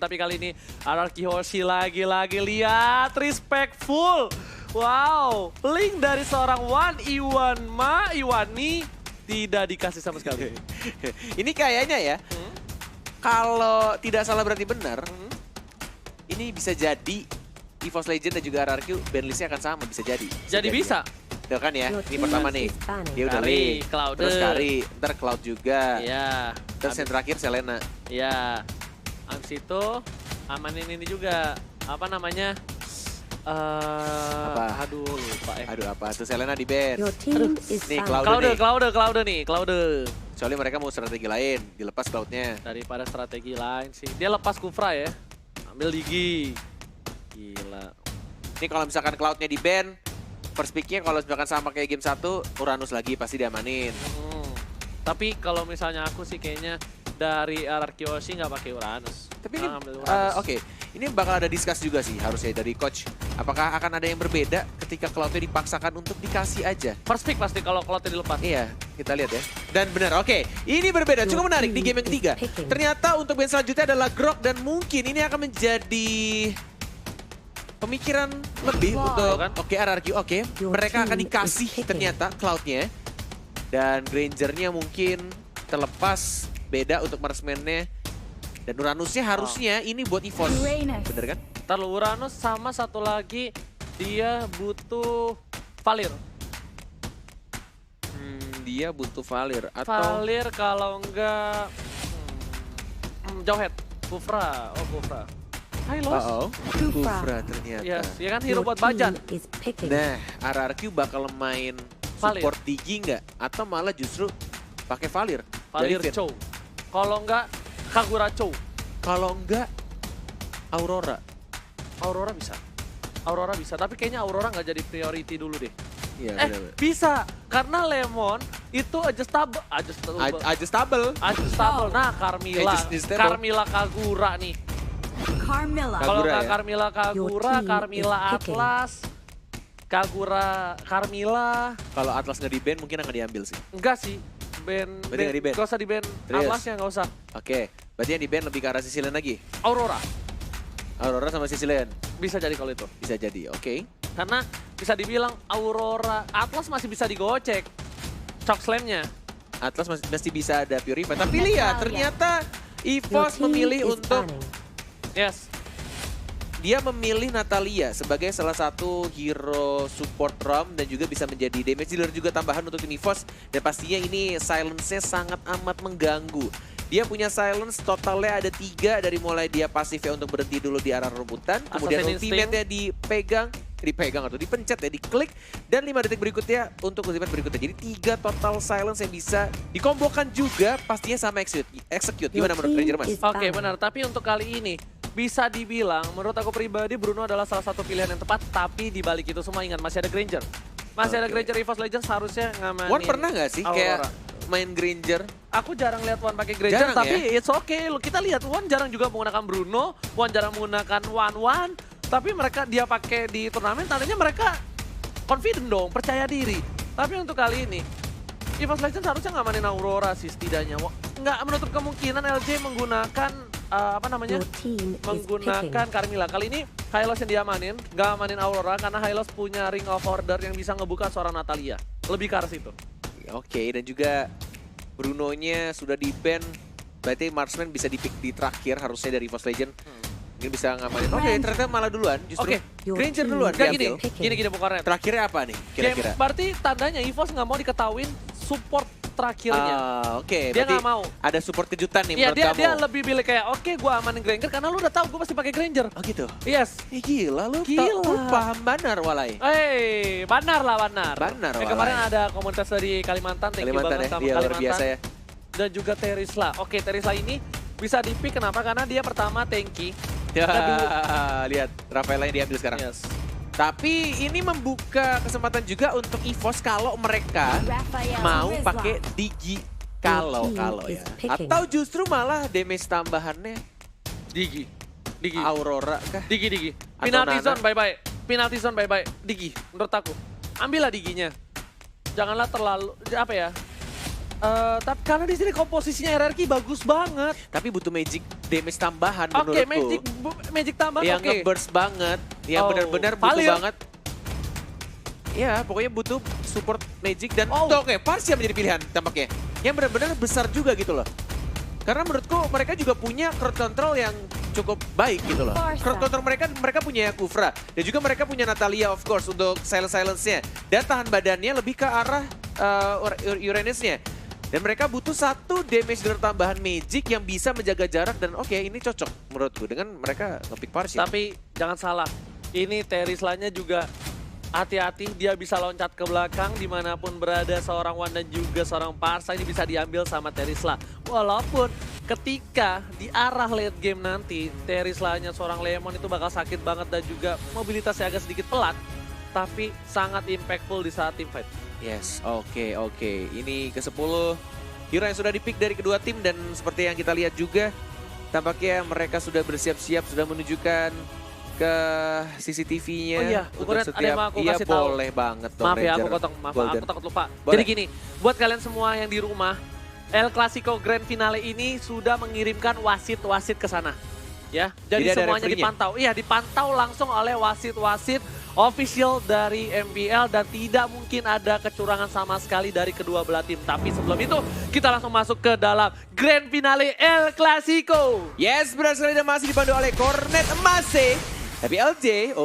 Tapi kali ini RRQ Hoshi lagi-lagi lihat respectful. Wow, link dari seorang Iwani tidak dikasih sama sekali. Ini kayaknya ya, kalau tidak salah berarti benar, ini bisa jadi EVOS Legend dan juga RRQ bandlistnya akan sama, bisa jadi. Jadi bisa. Tuh kan ya, ini pertama nih, dia udah Kari, Lee, Cloud. terus Kari, ntar Cloud juga, Iya. terus yang terakhir Selena. Iya. Abis itu amanin ini juga, apa namanya? Aduh lupa ya. Aduh apa, tuh Selena di band. Nih, Cloud nih. Soalnya mereka mau strategi lain, dilepas Cloud-nya. Daripada strategi lain sih. Dia lepas Kufra ya. Ambil Digi. Gila. Ini kalau misalkan Cloud-nya di band, first pick-nya kalau misalkan sama kayak game 1, Uranus lagi pasti diamanin. Tapi kalau misalnya aku sih kayaknya dari RRQ sih nggak pakai Uranus. Tapi ini, oke, ini bakal ada discuss juga sih harusnya dari coach. Apakah akan ada yang berbeda ketika Cloud-nya dipaksakan untuk dikasih aja? First pick pasti kalau Cloud-nya dilepas. Iya, kita lihat ya. Dan benar, oke. Ini berbeda, cukup menarik di game yang ketiga. Ternyata untuk band selanjutnya adalah Grok dan mungkin ini akan menjadi pemikiran lebih untuk RRQ. Oke, mereka akan dikasih ternyata Cloud-nya. Dan Granger-nya mungkin terlepas, beda untuk marksman-nya. Dan Uranusnya harusnya ini buat EVOS. Bener kan? Ntar Uranus sama satu lagi dia butuh Valir. Dia butuh Valir atau Valir kalau enggak Jauhead. Kufra. Oh Kufra. Hylos. Kufra ternyata. Yes, ya kan hero buat Bajan. Nah, RRQ bakal main support Digi nggak? Atau malah justru pakai Valir? Valir Chow. Kalau enggak Kagura Chow. Kalau enggak Aurora. Aurora bisa. Aurora bisa, tapi kayaknya Aurora nggak jadi priority dulu deh. Iya, bisa. Karena Lemon itu adjustable. Nah, Carmilla Kagura nih. Kalau nggak Carmilla Kagura, Carmilla Atlas, Carmilla. Kalau Atlas nggak di ban mungkin akan diambil sih. Enggak sih. Gak usah di ban. Atlasnya nggak usah. Oke, berarti yang di ban lebih ke arah Sicilian lagi. Aurora sama Sicilian. Bisa jadi kalau itu. Bisa jadi, oke. Karena bisa dibilang Aurora, Atlas masih bisa digocek. Shock Slam-nya. Atlas masih bisa ada Purify. Tapi lihat, ternyata EVOS memilih untuk... Yes. Dia memilih Natalia sebagai salah satu hero support ROM dan juga bisa menjadi damage dealer juga tambahan untuk tim EVOS. Dan pastinya ini silence-nya sangat amat mengganggu. Dia punya silence totalnya ada 3 dari mulai dia pasifnya untuk berhenti dulu di arah rebutan. Kemudian ultimate-nya dipencet ya, diklik. Dan 5 detik berikutnya untuk ultimate berikutnya. Jadi 3 total silence yang bisa dikombokan juga pastinya sama execute. Gimana menurut Ranger Mas? Oke, benar. Tapi untuk kali ini bisa dibilang menurut aku pribadi Bruno adalah salah satu pilihan yang tepat. Tapi dibalik itu semua ingat masih ada Granger. Masih ada Granger EVOS Legends harusnya ngamanin. Wan pernah nggak sih kayak main Granger? Aku jarang lihat Wan pakai Granger, tapi it's okay. Kita lihat Wan jarang juga menggunakan Bruno, Wan jarang menggunakan Wan. Tapi mereka dia pakai di turnamen, tandanya mereka confident dong, percaya diri. Tapi untuk kali ini, EVOS Legends harusnya ngamanin Aurora sih setidaknya. Nggak menutup kemungkinan LJ menggunakan menggunakan Carmilla. Kali ini Hylos yang diamanin, nggak amanin Aurora karena Hylos punya Ring of Order yang bisa ngebuka seorang Natalia. Lebih ke arah situ. Oke, dan juga Bruno-nya sudah di-ban, berarti Marksman bisa di-pick di terakhir harusnya dari EVOS Legend. Mungkin bisa ngamanin. Oke, ternyata malah duluan justru. Granger duluan diambil. Gini pokoknya. Terakhirnya apa nih kira-kira? Berarti tandanya EVOS nggak mau diketahuin support terakhirnya. Dia nggak mau. Ada support kejutan nih menurut kamu. Dia lebih pilih kayak, oke gue amanin Granger karena lu udah tahu gue pasti pakai Granger. Oh gitu? Yes. Gila lu paham Banar walai. Banar. Kemarin ada komunitas dari Kalimantan. Thank you banget sama dia Kalimantan. luar biasa ya. Dan juga Terisla. Oke, Terisla ini bisa di-pick kenapa? Karena dia pertama tanky. Lihat, Rafaela yang diambil sekarang. Yes. Tapi ini membuka kesempatan juga untuk EVOS kalau mereka mau pakai Digi kalau ya. Atau justru malah damage tambahannya Digi. Aurora kah? Digi. Penalty zone bye-bye. Digi, menurut aku. Ambillah Diginya. Janganlah terlalu, Tapi karena di sini komposisinya RRQ bagus banget. Tapi butuh magic damage tambahan Oke, menurutku. magic tambahan Yang oke. nge-burst banget, yang Oh, benar-benar butuh Valir. banget. Ya, pokoknya butuh support magic dan Oh. oke, Parsia menjadi pilihan tampaknya. Yang benar-benar besar juga gitu loh. Karena menurutku mereka juga punya crowd control yang cukup baik gitu loh. Crowd control mereka punya Kufra dan juga mereka punya Natalia of course untuk silence-nya. Dan tahan badannya lebih ke arah Uranusnya. Dan mereka butuh satu damage dealer tambahan magic yang bisa menjaga jarak dan oke, ini cocok menurutku dengan mereka nge-pick Parsia. Tapi jangan salah, ini Terizla-nya juga hati-hati, dia bisa loncat ke belakang dimanapun berada seorang Wan dan juga seorang Parsa ini bisa diambil sama Terizla. Walaupun ketika di arah late game nanti, Terizla-nya seorang Lemon itu bakal sakit banget dan juga mobilitasnya agak sedikit pelat. Tapi sangat impactful di saat team fight. Yes, oke. Ini ke-10 hero yang sudah dipick dari kedua tim dan seperti yang kita lihat juga tampaknya mereka sudah bersiap-siap, sudah menunjukkan ke CCTV-nya. Oh iya, untuk ukuran ada setiap, yang mau aku iya kasih tahu. boleh banget dong Maaf ya, Ranger aku takut lupa. Boleh. Jadi gini, buat kalian semua yang di rumah, El Clasico Grand Finale ini sudah mengirimkan wasit-wasit ke sana. Ya, jadi ada semuanya referee-nya? dipantau. Iya, dipantau langsung oleh wasit-wasit official dari MPL dan tidak mungkin ada kecurangan sama sekali dari kedua belah tim. Tapi sebelum itu, kita langsung masuk ke dalam Grand Finale El Clasico. Yes, benar sekali dan masih dipandu oleh Cornet Emase. Tapi LJ,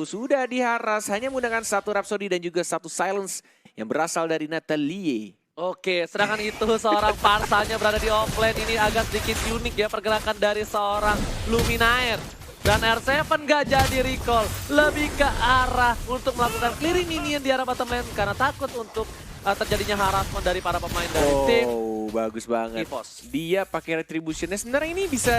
sudah diharas hanya menggunakan satu Rhapsody dan juga satu Silence yang berasal dari Natalie. Oke, sedangkan itu seorang Parsanya berada di offlane. Ini agak sedikit unik ya pergerakan dari seorang Luminaire. Dan R7 gak jadi recall, lebih ke arah untuk melakukan clearing minion di arah bottom lane karena takut untuk terjadinya harassment dari para pemain dari tim Bagus banget. EVOS. Dia pakai retributionnya. Sebenarnya ini bisa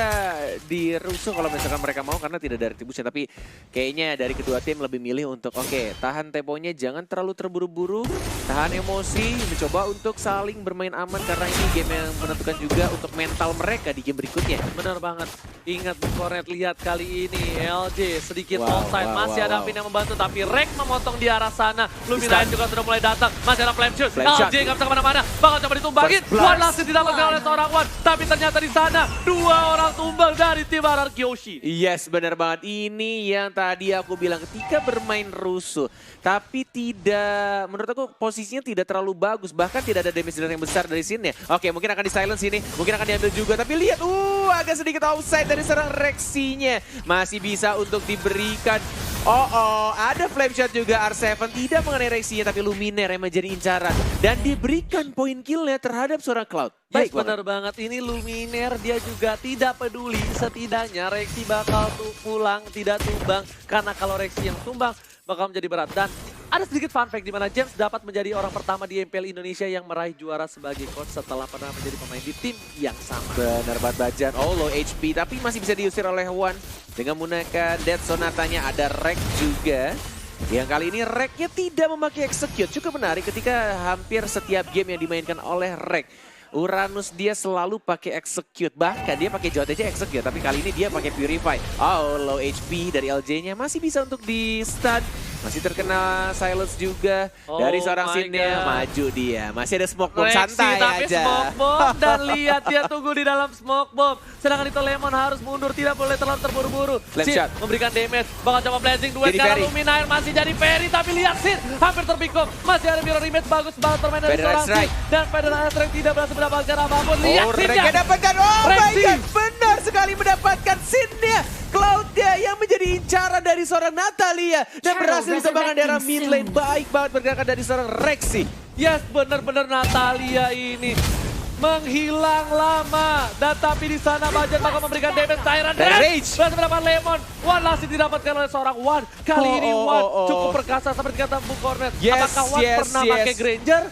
dirusuh kalau misalkan mereka mau karena tidak ada retribution. Tapi kayaknya dari kedua tim lebih milih untuk tahan temponya, jangan terlalu terburu-buru, tahan emosi, mencoba untuk saling bermain aman karena ini game yang menentukan juga untuk mental mereka di game berikutnya. Benar banget. Ingat Cornet, lihat kali ini LJ sedikit Wow, onside. Masih ada Pin yang membantu tapi Rek memotong di arah sana. Luminaire juga sudah mulai datang. Masih ada flame shoot. LJ nggak bisa kemana-mana. Bakal coba ditumbangin. One langsung didapatkan oleh seorang Wan. Tapi ternyata di sana dua orang tumbang dari tim RRQ Yoshi. Yes, benar banget. Ini yang tadi aku bilang ketika bermain rusuh. Tapi tidak, menurut aku posisinya tidak terlalu bagus. Bahkan tidak ada damage dealer yang besar dari sini. Oke, mungkin akan di silence ini. Mungkin akan diambil juga. Tapi lihat, agak sedikit outside dari serang Rexinya. Masih bisa untuk diberikan. Ada flame shot juga R7. Tidak mengenai Rexinya, tapi Luminaire yang menjadi incaran. Dan diberikan poin killnya terhadap seorang Cloud. Baik, benar banget. Ini Luminaire dia juga tidak peduli. Setidaknya Rexy bakal pulang, tidak tumbang. Karena kalau Rexy yang tumbang bakal menjadi berat. Dan ada sedikit fun fact di mana James dapat menjadi orang pertama di MPL Indonesia yang meraih juara sebagai coach setelah pernah menjadi pemain di tim yang sama. Benar banget Bajan. Low HP tapi masih bisa diusir oleh Wan dengan menggunakan Death Sonatanya. Ada Rek juga. Yang kali ini Reknya tidak memakai Execute. Cukup menarik ketika hampir setiap game yang dimainkan oleh Rek, Uranus dia selalu pakai Execute. Bahkan dia pakai JTJ Execute. Tapi kali ini dia pakai Purify. Low HP dari LJ-nya. Masih bisa untuk di stun. Masih terkena silence juga. Dari seorang Sinnya. Maju dia. Masih ada smoke bomb. Santai tapi aja. Smoke bomb dan lihat dia tunggu di dalam smoke bomb. Sedangkan itu Lemon harus mundur. Tidak boleh terlalu terburu-buru. Flame Sin shot. memberikan damage. Bakal coba blazing duet Jadi karena Ferry. Luminaire masih jadi Ferry. Tapi lihat Sin hampir terpikuk. Masih ada mirror image bagus banget bermain dari Federal seorang Sin. Strike. Dan Federal Strike tidak berhasil mendapatkan apapun. Lihat Sinnya. Reknya dapatkan. My Rexy. God. Benar sekali mendapatkan Sinnya. Cloud-nya yang menjadi incaran dari seorang Natalia. Dan berhasil ditembakkan di arah mid lane. Baik banget bergerakan dari seorang Rexy. Yes, benar-benar Natalia ini menghilang lama. Dan tapi di sana Bajan bakal memberikan damage Tyrant Dan Red. Rage. Berhasil mendapatkan Lemon. One masih didapatkan oleh seorang Wan. Kali ini Wan cukup perkasa seperti kata Bung Cornet. Yes, Apakah Wan pernah pakai Granger?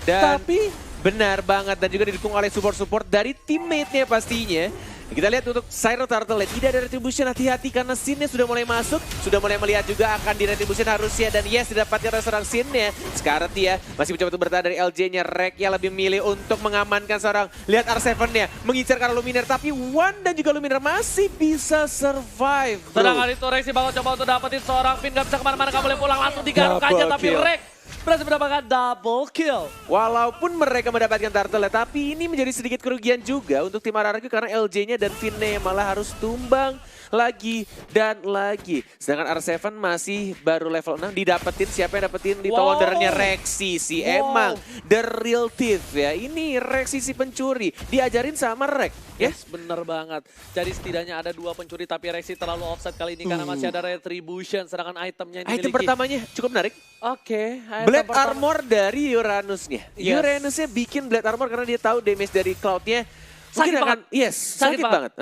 Dan Tapi benar banget dan juga didukung oleh support-support dari teammate-nya pastinya. Kita lihat untuk Siren Turtle tidak ada retribution, hati-hati karena Sinnya sudah mulai masuk. Sudah mulai melihat juga akan di retribution harusnya dan yes didapatkan oleh seorang Sinnya. Sekarang dia masih mencoba untuk bertahan dari LJ-nya. Rek yang lebih milih untuk mengamankan seorang. Lihat R7-nya mengincar karena Luminaire tapi Wan dan juga Luminaire masih bisa survive. Bro. sedangkan itu Rexy bakal coba untuk dapetin seorang Pin. Gak bisa kemana-mana, gak boleh pulang. Langsung digaruk aja Double tapi kill. Rex berhasil mendapatkan double kill. Walaupun mereka mendapatkan turtle, tapi ini menjadi sedikit kerugian juga untuk tim RRQ karena LJ-nya dan Finne malah harus tumbang lagi dan lagi. Sedangkan R7 masih baru level 6 didapetin. Siapa yang dapetin? Little Wondernya Rexy sih. Emang the real thief ya. Ini Rexy si pencuri. Diajarin sama Rex. Yes, bener banget. Jadi setidaknya ada 2 pencuri tapi Rexy terlalu offset kali ini karena masih ada retribution. Sedangkan itemnya yang dimiliki. Item pertamanya cukup menarik. Oke. Blade Armor dari Uranusnya. Yes. Uranusnya bikin Blade Armor karena dia tahu damage dari Cloud-nya. Sakit Mungkin banget. Yes, sakit banget.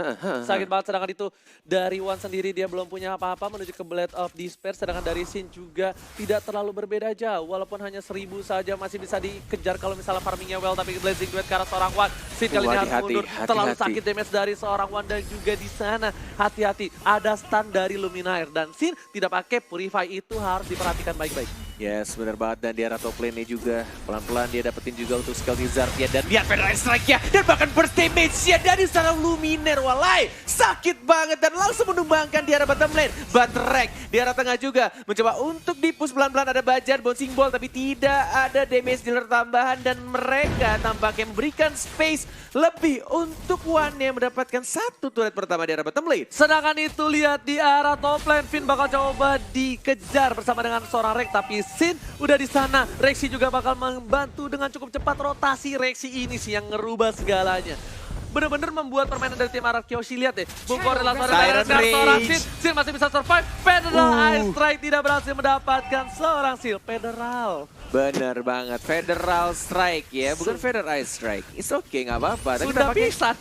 Sakit banget, sedangkan itu dari Wan sendiri dia belum punya apa-apa menuju ke Blade of Despair. Sedangkan dari Sin juga tidak terlalu berbeda jauh. Walaupun hanya 1000 saja masih bisa dikejar kalau misalnya farmingnya well. Tapi Blazing Duet ke arah seorang Wan. Sin kali ini harus mundur. Terlalu sakit damage dari seorang Wan dan juga di sana. Hati-hati, ada stun dari Luminaire. Dan Sin tidak pakai Purify, itu harus diperhatikan baik-baik. Yes, benar banget. Dan di arah top lane-nya juga pelan-pelan dia dapetin juga untuk skill Wizard-nya. Dan lihat Federal Strike-nya. Dan bahkan burst damage-nya dari seorang Luminaire. Walai, sakit banget. Dan langsung menumbangkan di arah bottom lane. Batrek di arah tengah juga mencoba untuk di-push pelan-pelan. Ada Bajar, bouncing ball. Tapi tidak ada damage dealer tambahan. Dan mereka tampaknya memberikan space lebih untuk Wan yang mendapatkan 1 turret pertama di arah bottom lane. Sedangkan itu lihat di arah top lane. Finn bakal coba dikejar bersama dengan seorang Rex. Tapi Sin udah di sana. Rexy juga bakal membantu dengan cukup cepat rotasi. Rexy ini sih yang ngerubah segalanya. Bener-bener membuat permainan dari tim RRQ. Lihat deh. Bung Corella dari seorang Sin. Sin masih bisa survive. Federal Ice Strike tidak berhasil mendapatkan seorang Seal. Federal. Bener banget, Federal Strike ya, bukan Federal Ice Strike. It's okay, nggak apa-apa. Sudah bisa.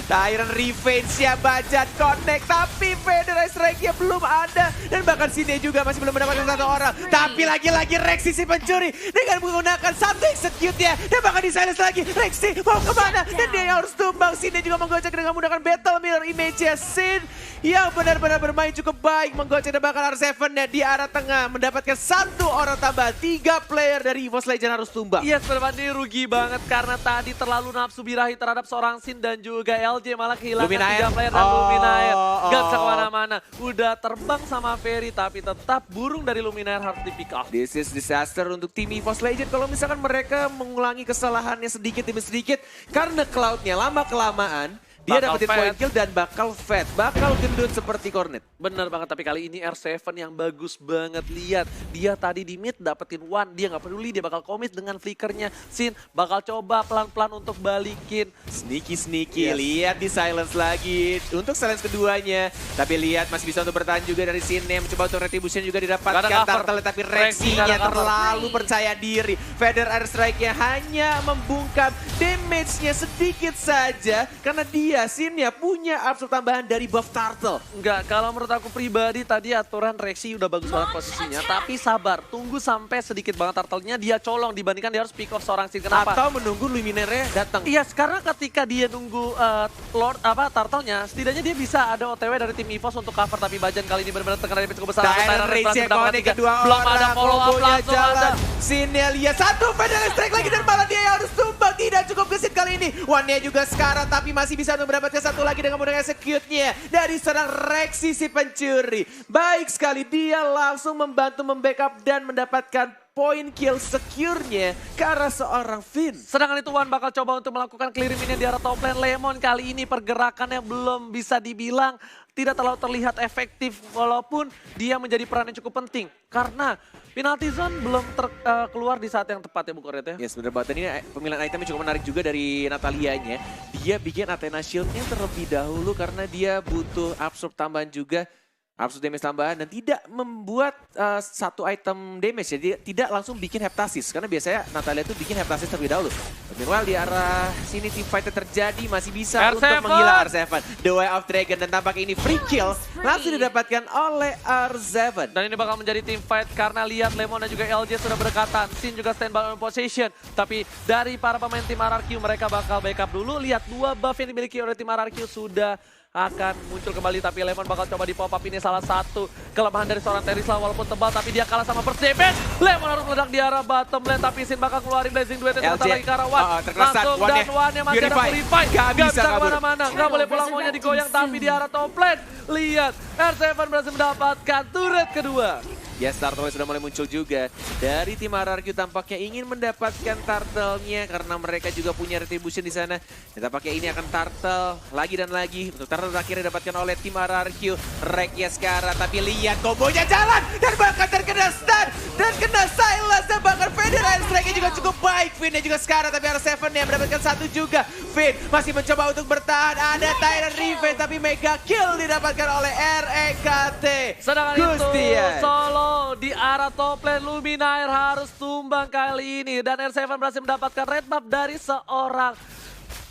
Tyrant Revenge ya, Bajat connect, tapi Federal Strike-nya belum ada. Dan bahkan Sine juga masih belum mendapatkan 1 orang. Tapi lagi-lagi Rexy si pencuri dengan menggunakan 1 execute ya. Dan bahkan di silence lagi, Rexy mau kemana? Dan dia harus tumbang. Sine juga menggocek dengan menggunakan Battle Mirror Image-nya. Sin yang benar-benar bermain cukup baik. Menggocek dan bahkan R7-nya di arah tengah. Mendapatkan 1 orang tambah, 3 player dari EVOS Legend harus tumbang. Yes, benar ini rugi banget karena tadi terlalu nafsu birahi terhadap seorang Sin dan juga LJ malah kehilangan 3 player dan Luminaire. Gak bisa kemana-mana. Udah terbang sama Ferry tapi tetap burung dari Luminaire harus di pick off. This is disaster untuk tim EVOS Legend kalau misalkan mereka mengulangi kesalahannya sedikit demi sedikit karena Cloud-nya lama-kelamaan. Dia dapetin point kill dan bakal fat, bakal gendut seperti Cornet. Bener banget, tapi kali ini R7 yang bagus banget. Lihat, dia tadi di mid dapetin one, dia nggak peduli, dia bakal commit dengan flickernya. Sin bakal coba pelan-pelan untuk balikin. Sneaky, lihat di silence lagi untuk silence keduanya. Tapi lihat masih bisa untuk bertahan juga dari Sin yang mencoba untuk retribution juga didapatkan. Turtle, tapi Rexy-nya terlalu percaya diri. Feather Air Strike-nya hanya membungkam damage-nya sedikit saja karena dia Sin-nya punya absorb tambahan dari buff Turtle. Enggak, kalau menurut aku pribadi tadi aturan Rexy udah bagus banget posisinya. Tapi sabar, tunggu sampai sedikit banget Turtle-nya dia colong dibandingkan dia harus pick off seorang Sin. Kenapa? Atau menunggu Luminaire datang. Iya, karena ketika dia nunggu Turtle-nya, setidaknya dia bisa ada OTW dari tim EVOS untuk cover. Tapi Bajan kali ini benar-benar terkena damage cukup besar. Tyrant Rage connect kedua belum orang. ada follow up langsung ada. Sin-nya lihat satu Feather Strike lagi dan malah dia harus tumbang. Tidak cukup gesit kali ini. One-nya juga sekarang tapi masih bisa untuk mendapatkan 1 lagi dengan menggunakan execute-nya dari seorang Rexy si pencuri. Baik sekali, dia langsung membantu membackup dan mendapatkan point kill secure-nya ke arah seorang Finn. Sedangkan itu Wan bakal coba untuk melakukan clear minion di arah top lane. Lemon kali ini pergerakannya belum bisa dibilang tidak terlalu terlihat efektif walaupun dia menjadi peran yang cukup penting. Karena penalty zone belum keluar di saat yang tepat ya Bu Koret ya. Yes, bener banget. Dan ini pemilihan itemnya cukup menarik juga dari Natalianya. Dia bikin Athena Shield-nya terlebih dahulu karena dia butuh absorb tambahan juga. Absorb damage tambahan dan tidak membuat 1 item damage ya. Dia tidak langsung bikin heptasis. Karena biasanya Natalia tuh bikin heptasis terlebih dahulu. Meanwhile di arah sini team fight terjadi masih bisa R7. untuk menggila R7. The Way of Dragon dan tampaknya ini free kill langsung didapatkan oleh R7. Dan ini bakal menjadi team fight karena lihat Lemon dan juga LJ sudah berdekatan. Sin juga stand by on position. Tapi dari para pemain tim RRQ mereka bakal backup dulu. Lihat 2 buff yang dimiliki oleh tim RRQ sudah akan muncul kembali. Tapi Lemon bakal coba di pop up. Ini salah satu kelemahan dari seorang Terisla walaupun tebal. Tapi dia kalah sama first damage. Lemon harus meledak di arah bottom lane. Tapi Sin bakal keluarin Blazing Duet yang sebentar lagi ke arah Wan. Langsung dan Wan-nya masih ada Purify. Gak bisa kemana-mana. Gak boleh pulang, maunya digoyang. Tapi di arah top lane. Lihat R7 berhasil mendapatkan turret kedua. Ya, Turtle sudah mulai muncul juga. Dari tim RRQ tampaknya ingin mendapatkan Turtle-nya karena mereka juga punya retribution di sana. Dan tampaknya ini akan Turtle lagi dan lagi. Untuk Turtle akhirnya didapatkan oleh tim RRQ. Rek-nya sekarang, tapi lihat kombonya jalan. Dan bahkan terkena stun. Dan kena silence. Dan bahkan Vader Strike-nya juga cukup baik. Finn-nya juga sekarang, tapi R7 yang mendapatkan satu juga. Finn masih mencoba untuk bertahan. Ada Tyrant Revenge, tapi mega kill didapatkan oleh REKT. Sedangkan itu solo di arah top lane, Luminaire harus tumbang kali ini. Dan R7 berhasil mendapatkan red buff dari seorang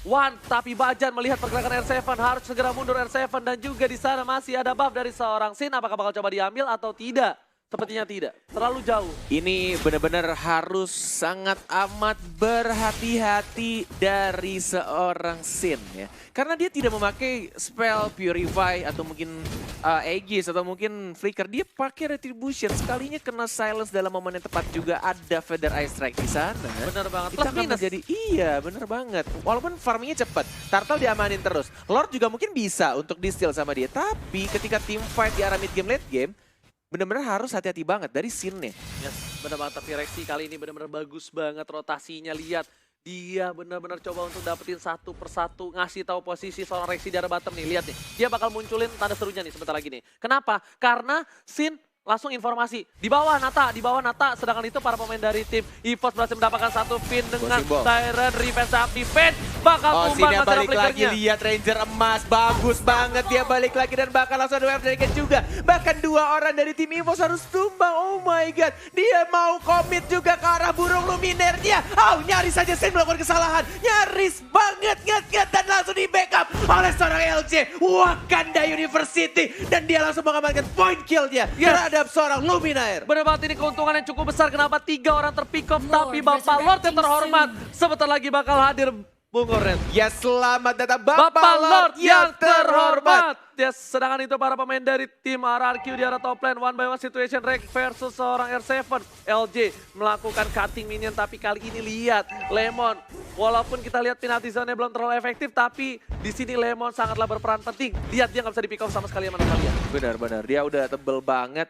Wan. Tapi Bajan melihat pergerakan R7 harus segera mundur R7. Dan juga di sana masih ada buff dari seorang Sin. Apakah bakal coba diambil atau tidak? Sepertinya tidak, terlalu jauh. Ini benar-benar harus sangat amat berhati-hati dari seorang Sin ya. Karena dia tidak memakai spell Purify atau mungkin Aegis atau mungkin Flicker. Dia pakai Retribution, sekalinya kena silence dalam momen yang tepat juga ada Feather Ice Strike di sana. Bener banget, Itu akan menjadi, iya bener banget. Walaupun farmingnya cepat, Turtle diamanin terus. Lord juga mungkin bisa untuk di-steal sama dia. Tapi ketika team fight di arah mid game, late game, benar-benar harus hati-hati banget dari scene-nya. Yes, bener banget. Tapi Rexy kali ini benar-benar bagus banget rotasinya. Lihat, dia benar-benar coba untuk dapetin satu persatu, ngasih tahu posisi seorang Rexy di arah bottom nih. Lihat nih, dia bakal munculin tanda serunya nih sebentar lagi nih. Kenapa? Karena Sin langsung informasi di bawah Nata, sedangkan itu para pemain dari tim EVOS berhasil mendapatkan satu pin dengan Tyrant Revenge Activate, bakal tumbang balik lagi, lihat Ranger emas, bagus banget dia balik lagi dan bakal langsung ada wave dragon juga, bahkan dua orang dari tim EVOS harus tumbang. Oh my god, dia mau komit juga ke arah burung Luminaire-nya. Oh, nyaris saja Sen melakukan kesalahan, nyaris banget dan langsung di backup oleh seorang LJ Wakanda University, dan dia langsung mengamankan point kill-nya terhadap seorang Luminaire. Bener banget, ini keuntungan yang cukup besar. Kenapa 3 orang terpick off, tapi Bapak Lord yang terhormat sebentar lagi bakal hadir, Bung Oren. Ya, selamat datang Bapak Lord yang terhormat. Ya, sedangkan itu para pemain dari tim RRQ di arah top lane. One by one situation Rek versus seorang R7. LJ melakukan cutting minion, tapi kali ini lihat Lemon. Walaupun kita lihat penalty zone-nya belum terlalu efektif, tapi di sini Lemon sangatlah berperan penting. Lihat, dia nggak bisa di pick off sama sekali sama Natalia. Benar-benar, dia udah tebel banget.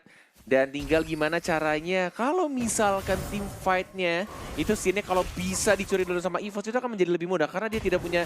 Dan tinggal gimana caranya kalau misalkan team fight-nya itu scene-nya kalau bisa dicuri dulu sama EVOS itu akan menjadi lebih mudah. Karena dia tidak punya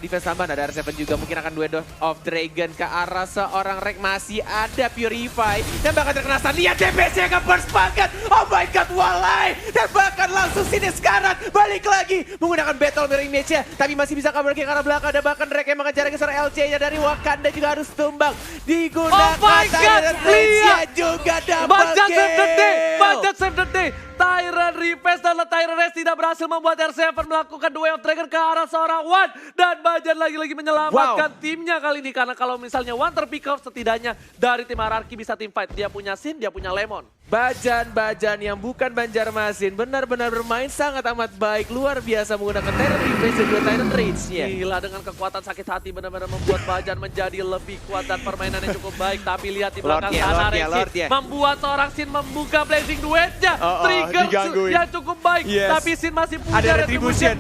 defense tambahan. Ada R7 juga, mungkin akan Duet of Dragon ke arah seorang Rek. Masih ada Purify dan bahkan terkena stun. Lihat DPC yang burst banget. Oh my god, walai. Dan bahkan langsung sini sekarang balik lagi menggunakan battle mirror image-nya. Tapi masih bisa kabur ke arah belakang. Dan bahkan Rek yang mengejar seorang LJ-nya dari Wakanda juga harus tumbang. Digunakan Tyrant juga. Bajan save the day, Bajan save the day. Tyrant Revenge dan Tyrant Race tidak berhasil membuat R7 melakukan Duet of Dragon ke arah seorang Wan. Dan Bajan lagi-lagi menyelamatkan timnya kali ini. Karena kalau misalnya Wan terpick off, setidaknya dari tim RRQ bisa tim fight. Dia punya Sin, dia punya Lemon. Bajan yang bukan Banjarmasin benar-benar bermain sangat amat baik. Luar biasa menggunakan Tyrant Revenge dan juga Tyrant Rage-nya. Gila, dengan kekuatan sakit hati benar-benar membuat Bajan menjadi lebih kuat dan permainannya cukup baik. Tapi lihat di belakang sana Rexy membuat seorang Sin membuka Blazing Duet-nya. Trigger yang cukup baik. Tapi Sin masih punya retribution.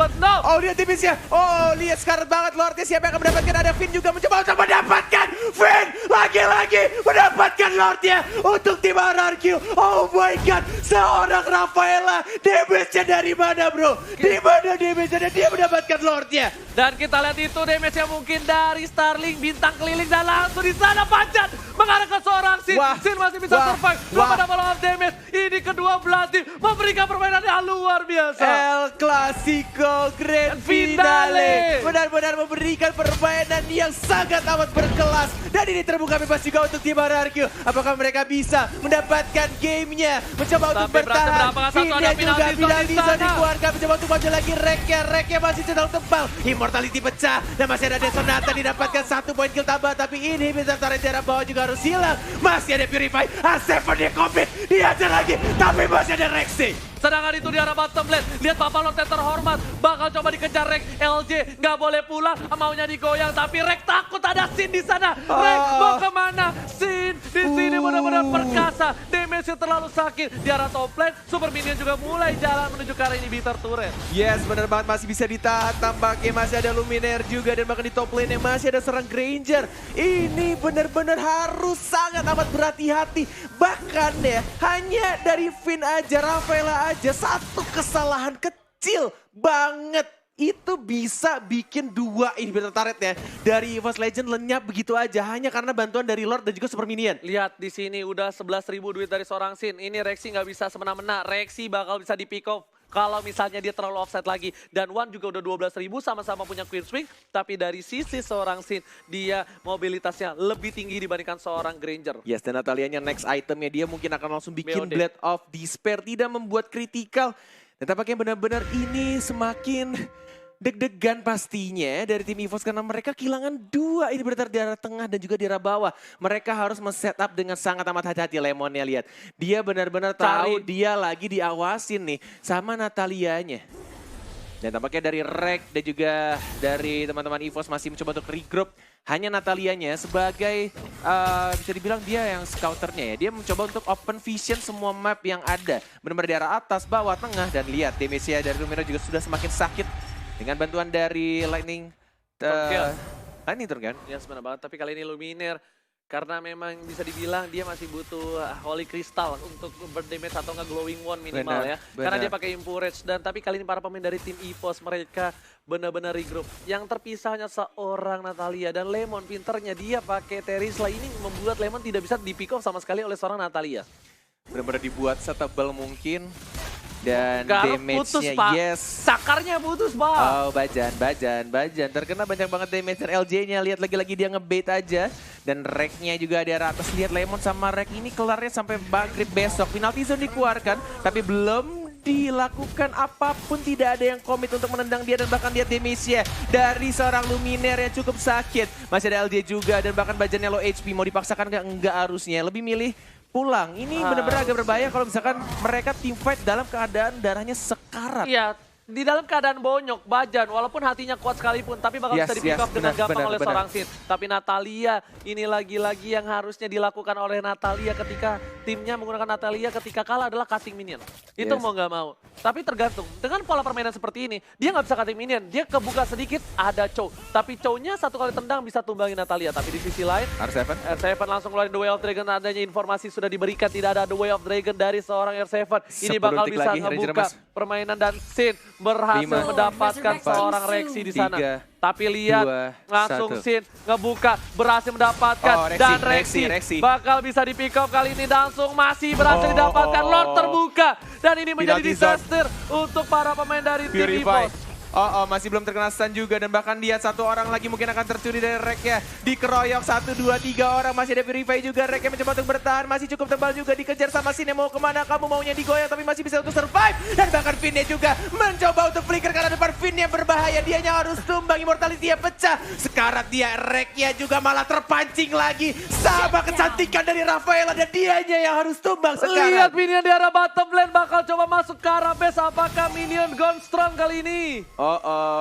Oh, lihat tipisnya. Oh, lihat sekarang banget Lordnya siapa yang akan mendapatkan. Ada Finn juga mencoba untuk mendapatkan. Finn lagi-lagi mendapatkan Lordnya untuk tim RRQ. Oh my god, seorang Rafaela, damage-nya dari mana bro? Di mana damage-nya? Dia mendapatkan Lordnya. Dan kita lihat itu damage-nya mungkin dari Starling, bintang keliling, dan langsung di sana Bajan mengarah ke seorang Sin. Sin masih bisa survive, belum ada follow-up damage. Ini kedua belah tim memberikan permainan yang luar biasa. El Clasico Grand Finale. Benar-benar memberikan permainan yang sangat amat berkelas. Dan ini terbuka bebas juga untuk tim RRQ. Apakah mereka bisa mendapatkan gamenya? Mencoba untuk bertahan. Finnya juga penalti zone dikeluarkan. Mencoba untuk maju lagi Reknya masih cenderung tebal. Immortality pecah. Dan masih ada Desonata didapatkan 1 poin kill tambah. Tapi ini bisa tarik daerah bawah juga harus hilang. Masih ada Purify. A7 dia commit. Diajar lagi. Tapi masih ada Rexy. Sedangkan itu di arah bottom lane, lihat Papa Lord yang terhormat, bakal coba dikejar Rek. LJ nggak boleh pulang, maunya digoyang, tapi Rek takut ada Sin di sana. Rek mau kemana? Sin di sini benar-benar perkasa. Damage damage-nya terlalu sakit. Di arah top lane, Super Minion juga mulai jalan menuju ke arah inhibitor turret. Yes, benar banget, masih bisa ditahan. Tampaknya masih ada Luminaire juga dan bahkan di top lane masih ada serang Granger. Ini benar-benar harus sangat amat berhati-hati. Bahkan ya, hanya dari Finn aja, Rafaela aja, satu kesalahan kecil banget itu bisa bikin 2 inhibitor turret ya dari EVOS Legend lenyap begitu aja hanya karena bantuan dari Lord dan juga Super Minion. Lihat di sini udah 11.000 duit dari seorang Sin. Ini Rexy nggak bisa semena-mena. Rexy bakal bisa di pick off kalau misalnya dia terlalu offset lagi. Dan Wan juga udah 12.000, sama-sama punya Queen Swing. Tapi dari sisi seorang Sin, dia mobilitasnya lebih tinggi dibandingkan seorang Granger. Yes, dan Natalianya next itemnya dia mungkin akan langsung bikin BOD. Blade of Despair, tidak membuat kritikal. Dan tampaknya benar-benar ini semakin deg-degan pastinya dari tim EVOS karena mereka kehilangan 2 inhibitor di arah tengah dan juga di arah bawah. Mereka harus men-setup dengan sangat amat hati-hati. Lemonnya lihat, dia benar-benar tahu dia lagi diawasin nih sama Natalianya. Dan tampaknya dari Rek dan juga dari teman-teman EVOS masih mencoba untuk regroup. Hanya Natalianya sebagai bisa dibilang dia yang scouternya ya. Dia mencoba untuk open vision semua map yang ada. Benar-benar di arah atas, bawah, tengah. Dan lihat damage-nya dari Luminaire juga sudah semakin sakit. Dengan bantuan dari Lightning Turn kan? Ya sebenarnya banget, tapi kali ini Luminaire karena memang bisa dibilang dia masih butuh Holy Crystal untuk berdamage atau nggak Glowing Wand minimal ya. Karena dia pakai Impurage dan tapi kali ini para pemain dari tim EVOS mereka benar-benar regroup. Yang terpisah hanya seorang Natalia dan Lemon pinternya dia pakai Terisla ini membuat Lemon tidak bisa di pick off sama sekali oleh seorang Natalia. Benar-benar dibuat setebal mungkin. Dan putus, damage-nya Pak. yes. Sakarnya putus, Pak. Oh, Bajan. Terkena banyak banget damage dari LJ-nya. Lihat lagi-lagi dia ngebait aja. Dan Rek-nya juga di arah atas. Lihat Lemon sama Rek ini kelarnya sampai maghrib besok. Penalty zone dikeluarkan, tapi belum dilakukan apapun. Tidak ada yang komit untuk menendang dia dan bahkan lihat damage-nya dari seorang Luminaire yang cukup sakit. Masih ada LJ juga dan bahkan Bajannya low HP. Mau dipaksakan nggak? Enggak harusnya. Lebih milih pulang. Ini benar-benar agak berbahaya kalau misalkan mereka team fight dalam keadaan darahnya sekarat. Iya, di dalam keadaan bonyok, Bajan walaupun hatinya kuat sekalipun tapi bakal bisa di pick up dengan gampang oleh seorang Sin. Tapi Natalia ini lagi-lagi yang harusnya dilakukan oleh Natalia ketika timnya menggunakan Natalia ketika kalah adalah cutting minion. Itu mau nggak mau. Tapi tergantung dengan pola permainan seperti ini, dia nggak bisa cutting minion. Dia kebuka sedikit ada Chow. Tapi Chow-nya satu kali tendang bisa tumbangin Natalia. Tapi di sisi lain, R7 langsung keluarin The Way of Dragon. Adanya informasi sudah diberikan tidak ada The Way of Dragon dari seorang R7. Ini bakal bisa ngebuka permainan dan Sin berhasil mendapatkan seorang Rexy di sana. Tapi lihat langsung Sin ngebuka, berhasil mendapatkan dan Rexy bakal bisa di pick up kali ini langsung masih berhasil didapatkan. Lord terbuka dan ini menjadi disaster untuk para pemain dari tim EVOS. Masih belum terkena stun juga dan bahkan lihat satu orang lagi mungkin akan tercuri dari Rek ya. Dikeroyok 1, 2, 3 orang, masih ada Purify juga. Rek yang mencoba untuk bertahan, masih cukup tebal juga, dikejar sama Sin yang mau kemana, kamu maunya digoyang tapi masih bisa untuk survive. Dan bahkan Finn juga mencoba untuk flicker karena depan Finn yang berbahaya, dianya harus tumbang, immortality-nya pecah. Sekarang dia Reknya juga malah terpancing lagi. Sama kecantikan dari Rafaela dan dianya yang harus tumbang sekarang. Lihat Minion di arah bottom lane bakal coba masuk ke arah base, apakah Minion gone strong kali ini?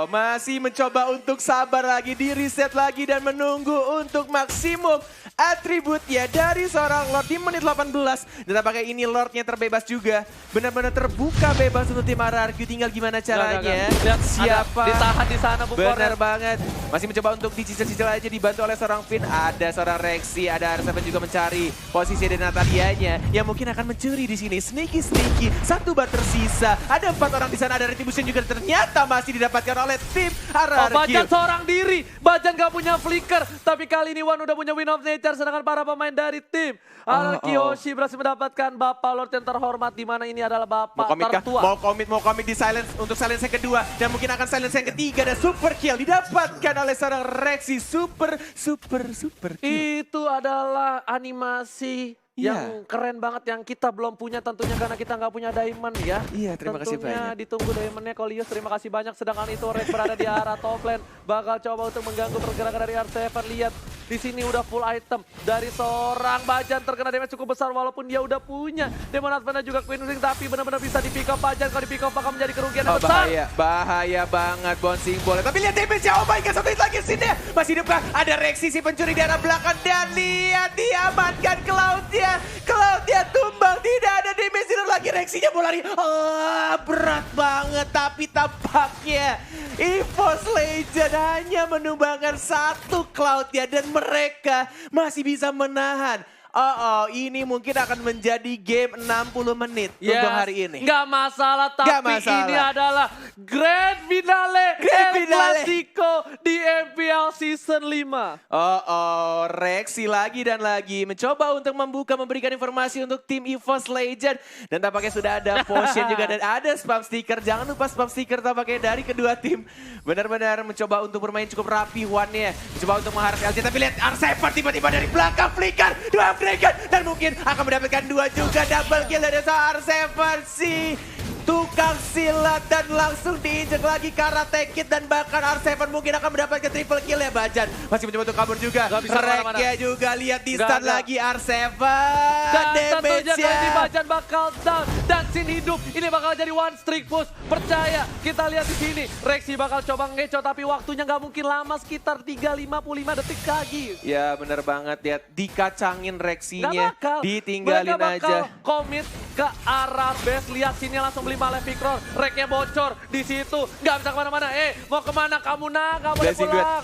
Masih mencoba untuk sabar lagi, di reset lagi dan menunggu untuk maksimum atributnya dari seorang Lord di menit 18. Dan tampaknya ini Lordnya terbebas juga. Benar-benar terbuka bebas untuk tim RRQ, tinggal gimana caranya. Lihat siapa ditahan di sana Bu. Benar banget. Masih mencoba untuk dicicil-cicil aja, dibantu oleh seorang Finn. Ada seorang Rexy, ada R7 juga mencari posisi dari Natalianya yang mungkin akan mencuri di sini. Sneaky. Satu bar tersisa. Ada 4 orang di sana, ada Retribution juga ternyata masih didapatkan oleh tim RRQ. Bajan seorang diri. Bajan gak punya flicker. Tapi kali ini Wan udah punya Win of Nature. Sedangkan para pemain dari tim RRQ Hoshi berhasil mendapatkan Bapak Lord yang terhormat. Dimana ini adalah Bapak tertua. Mau komit di silence untuk silence yang kedua. Dan mungkin akan silence yang ketiga. Dan super kill didapatkan oleh seorang Rexy. Super kill. Itu adalah animasi yang keren banget yang kita belum punya tentunya karena kita nggak punya diamond ya. Iya, terima kasih banyak. Tentunya ditunggu diamondnya Kolius, terima kasih banyak. Sedangkan itu Red berada di arah top lane, bakal coba untuk mengganggu pergerakan dari R7. Lihat di sini udah full item dari seorang Bajan, terkena damage cukup besar walaupun dia udah punya Demon Advance juga Queen Ring, tapi benar-benar bisa di pick up Bajan. Kalau di pick up bakal menjadi kerugian yang besar. Bahaya banget bouncing boleh. Tapi lihat damage-nya, oh my god, satu hit lagi sini. Masih depan, ada Rexy si pencuri di arah belakang dan lihat diamankan Cloud-nya tumbang di Rexinya mau lari. Oh, berat banget. Tapi tampaknya EVOS Legend hanya menumbangkan satu Cloud ya. Dan mereka masih bisa menahan. Ini mungkin akan menjadi game 60 menit untuk hari ini. Nggak masalah, tapi ini adalah Grand Finale El Clasico di MPL Season 5. Rexy lagi dan lagi mencoba untuk memberikan informasi untuk tim EVOS Legend. Dan tampaknya sudah ada potion juga dan ada spam sticker. Jangan lupa spam sticker tampaknya dari kedua tim. Benar-benar mencoba untuk bermain cukup rapi One-nya. Mencoba untuk mengharap LJ, tapi lihat R7 tiba-tiba dari belakang flicker. Dan mungkin akan mendapatkan 2 juga, double kill dari R7 si tukang silat dan langsung diinjek lagi Karate Kid dan bahkan R7 mungkin akan mendapatkan triple kill ya Bajan. Masih mencoba untuk kabur juga. Reknya juga lihat di stun lagi R7. Dan tentunya kali ini Bajan bakal down dan Sin hidup. Ini bakal jadi one streak push. Percaya, kita lihat di sini. Rexy bakal coba ngeco tapi waktunya nggak mungkin lama, sekitar 3:55 detik lagi. Ya bener banget ya, dikacangin Rexinya, ditinggalin mereka bakal aja. Komit ke arah base, lihat sini langsung beli Malah Victor, Reknya bocor di situ, nggak bisa kemana-mana. Mau kemana kamu nak? Nggak boleh pulang.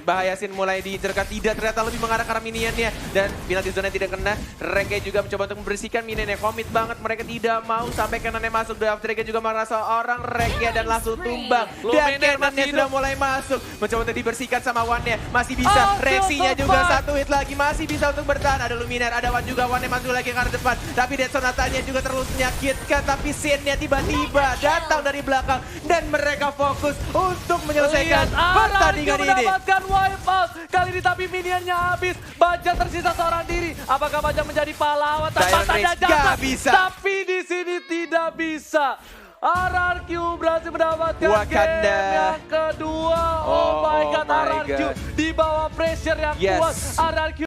Bahaya Sin mulai diincerkan, tidak ternyata lebih mengarah ke arah minionnya dan penalti zona tidak kena. Reknya juga mencoba untuk membersihkan minionnya, komit banget mereka tidak mau sampai kanannya masuk. Reknya juga merasa orang Reknya dan langsung tumbang. Dan kanannya sudah mulai masuk, mencoba untuk dibersihkan sama One-nya, masih bisa. Rexinya juga satu hit lagi, masih bisa untuk bertahan. Ada Luminar, ada One juga, One-nya masuk lagi ke arah depan. Tapi Dead Sonatanya juga terus menyakitkan, tapi Sin-nya tiba-tiba datang dari belakang dan mereka fokus untuk menyelesaikan pertandingan ini. Mendapatkan wipeout kali ini tapi minionnya habis. Bajan tersisa seorang diri. Apakah Bajan menjadi pahlawan tanpa tanda jasa? Tapi di sini tidak bisa. RRQ berhasil mendapatkan game yang kedua. Oh my god, RRQ di bawah pressure yang kuat. RRQ